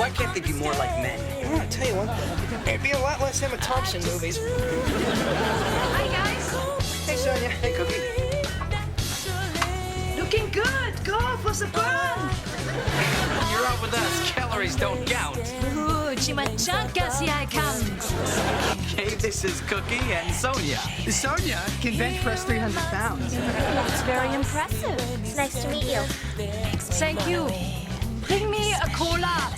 Why can't they be more like men? Well, I'll tell you one thing. There'd be a lot less Emma Thompson movies. Hi, guys. Hey, Sonia. Hey, Cookie. Looking good. Go for the burn. You're out with us. Calories don't count. Ooh, chimachangas, here I come. Okay, this is Cookie and Sonia. Sonia can bench press 300 pounds. It's very impressive. It's nice to meet you. Thank you. Bring me a cola.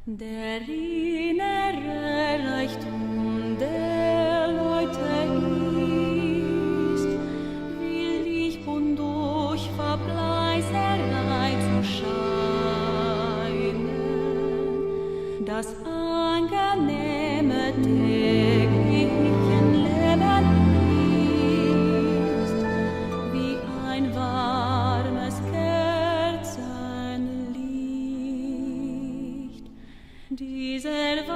Der innere Reichtum der Leute ist, will Licht und durch Verbleißerei zu scheinen, das angenehme täglichen Leben ist, wie ein warmes Kerzenlicht. Dieser